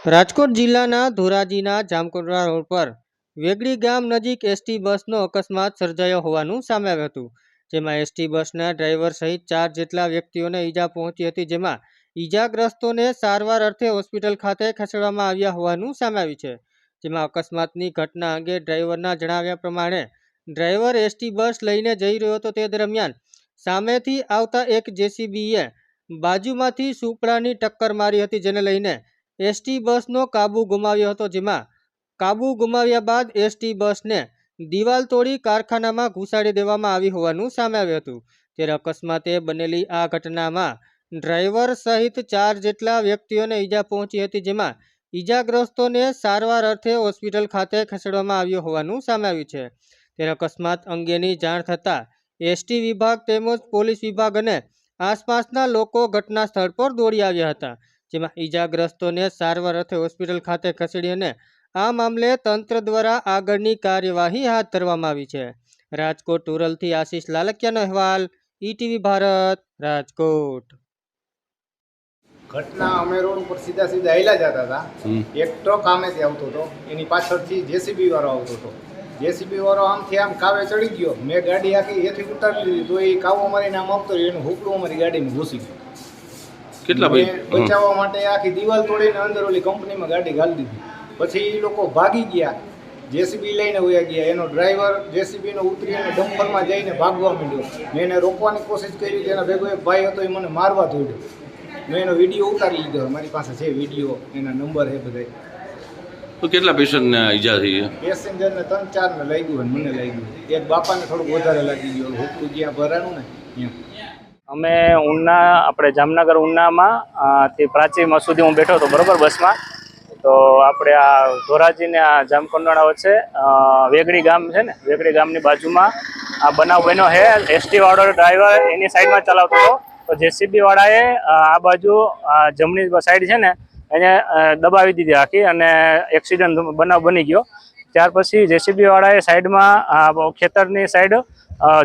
રાજકોટ જિલ્લાના ધોરાજીના જામકંડોરણા રોડ પર વેગડી ગામ નજીક એસટી બસનો અકસ્માત સર્જાયો હોવાનું સામે આવ્યું હતું, જેમાં એસટી બસના ડ્રાઈવર સહિત 4 જેટલા વ્યક્તિઓને ઈજા પહોંચી હતી, જેમાં ઈજાગ્રસ્તોને સારવાર અર્થે હોસ્પિટલ ખાતે ખસેડવામાં આવ્યા હોવાનું સામે આવ્યું છે। જેમાં અકસ્માતની ઘટના અંગે ડ્રાઈવરના જણાવ્યા પ્રમાણે ડ્રાઈવર એસટી બસ લઈને જઈ રહ્યો હતો, તે દરમિયાન સામેથી આવતા એક જેસીબીએ બાજુમાંથી સુપડાની ટક્કર મારી હતી, જેને લઈને એસટી બસનો કાબુ ગુમાવ્યો હતો, જેમાં કાબુ ગુમાવ્યા બાદ એસટી બસને દિવાલ તોડી કારખાનામાં ઘુસાડી દેવામાં આવી હોવાનું સામે આવ્યું હતું। ત્યારે અકસ્માતે બનેલી આ ઘટનામાં ડ્રાઈવર સહિત 4 જેટલા વ્યક્તિઓને ઈજા પહોંચી હતી, જેમાં ઈજાગ્રસ્તોને સારવાર અર્થે હોસ્પિટલ ખાતે ખસેડવામાં આવ્યો હોવાનું સામે આવ્યું છે। ત્યારે અકસ્માત અંગેની જાણ થતાં એસટી વિભાગ તેમજ પોલીસ વિભાગ અને આસપાસના લોકો ઘટના સ્થળ પર દોડી આવ્યા હતા, જેમાં ઈજાગ્રસ્તોને સારવાર અર્થે હોસ્પિટલ ખાતે ખસેડી અને આ મામલે તંત્ર દ્વારા આગળની કાર્યવાહી હાથ ધરવામાં આવી છે। રાજકોટ ઉરલથી આશીષ લાલકિયાનો અહેવાલ, ઈટીવી ભારત, રાજકોટ। ઘટના અમે રોડ ઉપર સીધા સીધા હાલ્યા જતા હતા। એક ટ્રક આમેથી આવતો હતો, એની પાછળથી જેસીબી વાળો આવતો હતો। જેસીબી વાળો આમથી આમ કાવે ચડી ગયો, મેં ગાડી આખી એથી ઉતારી લીધી તો એ કાવો મારીને આમ આવતો રહ્યો, એનું હુકડું અમારી ગાડીમાં ઘૂસી ગયું। કેટલા બચાવવા માટે આખી દિવાલ તોડીને અંદર ઓલી કંપનીમાં ગાડી ઘાલી દીધી। પછી એ લોકો ભાગી ગયા, જેસીબી લઈને વયા ગયા। એનો ડ્રાઈવર જેસીબીનો ઉતરી અને ડમ્પરમાં જઈને ભાગવા માંડ્યો। મેં એને રોકવાની કોશિશ કરી, તેના ભેગો એક ભાઈ હતો, એ મને મારવા દોડ્યો। મેં એનો વિડીયો ઉતારી લીધો, મારી પાસે છે વિડીયો, એના નંબર છે બધા। તો કેટલા પેશન્ટને ઈજા થઈ છે? પેસેન્જરને 3-4 ને લાગ્યું અને મને લાગ્યું। એક બાપાને થોડુંક વધારે લાગી ગયું, હુકડું જ્યાં ભરાનું ને ત્યાં। અમે ઉના આપણે જામનગર ઉનામાં થી પ્રાચી સુધી હું બેઠો હતો બરોબર બસમાં। તો આપણે આ ધોરાજીને આ જામકંડોરણા વચ્ચે વેગડી ગામ છે ને, વેગડી ગામની બાજુમાં આ બનાવ બન્યો છે। એસટી વાળો ડ્રાઈવર એની સાઈડમાં ચલાવતો હતો, તો જેસીબી વાળાએ આ બાજુ જમણી સાઈડ છે ને એને દબાવી દીધી આખી, અને એક્સિડન્ટ બનાવ બની ગયો। ત્યાર પછી જેસીબી વાળાએ સાઈડમાં ખેતરની સાઈડ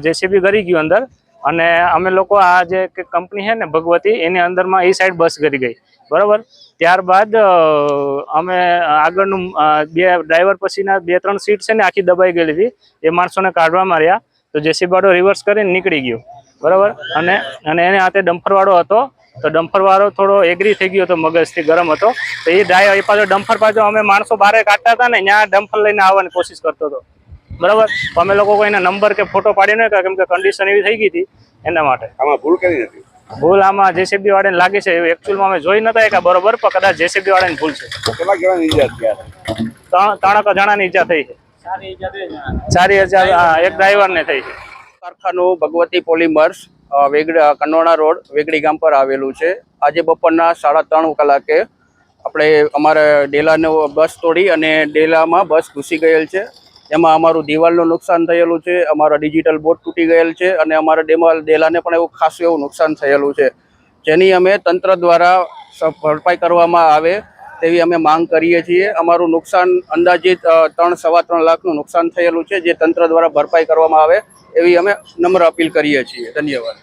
જેસીબી ગરી ગયું અંદર, અને અમે લોકો આ જે કંપની છે ને ભગવતી, એની અંદરમાં એ સાઈડ બસ ગરી ગઈ બરાબર। ત્યારબાદ અમે આગળનું બે ડ્રાઈવર પછીના 2-3 સીટ છે ને આખી દબાઈ ગયેલી હતી, એ માણસોને કાઢવામાં રહ્યા। તો જેસીબી વાળો રિવર્સ કરીને નીકળી ગયો બરાબર, અને એને હાથે ડમ્પર વાળો હતો, તો ડમ્પર વાળો થોડો એગ્રી થઈ ગયો હતો, મગજથી ગરમ હતો। તો એ ડ્રાઈવર એ પાછો ડમ્પર પાછો અમે માણસો બહાર કાઢતા હતા ને, ત્યાં ડમ્પર લઈને આવવાની કોશિશ કરતો હતો બરાબર। તો અમે લોકો કોઈના નંબર કે ફોટો પાડી ન, કેમ કે કન્ડિશન એવી થઈ ગઈ હતી એના માટે। આમાં ભૂલ કરી નથી? ભૂલ આમાં જેસીબી વાળાને લાગે છે, એકચ્યુઅલમાં અમે જોઈ નતા કે બરોબર, પણ કદાચ જેસીબી વાળાની ભૂલ છે। કેટલા જણાની ઈજા થયા? 3 જણાની ઈજા થઈ છે, 4,000 એક ડ્રાઈવરને થઈ છે। કારખાનું ભગવતી પોલિમર્સ વેગડી કંડોરણા રોડ વેગડી ગામ પર આવેલું છે। આજે બપોરના 3:30 કલાકે આપણે અમારે ડેલાનો બસ તોડી અને ડેલામાં બસ ઘૂસી ગયેલ છે। એમાં અમારું દિવાલનું નુકસાન થયેલું છે, અમારા ડિજિટલ બોર્ડ તૂટી ગયેલ છે, અને અમારા ડેલાને પણ એવું ખાસું એવું નુકસાન થયેલું છે, જેની અમે તંત્ર દ્વારા ભરપાઈ કરવામાં આવે તેવી અમે માંગ કરીએ છીએ। અમારું નુકસાન અંદાજિત 3-3.25 લાખનું નુકસાન થયેલું છે, જે તંત્ર દ્વારા ભરપાઈ કરવામાં આવે એવી અમે નમ્ર અપીલ કરીએ છીએ। ધન્યવાદ।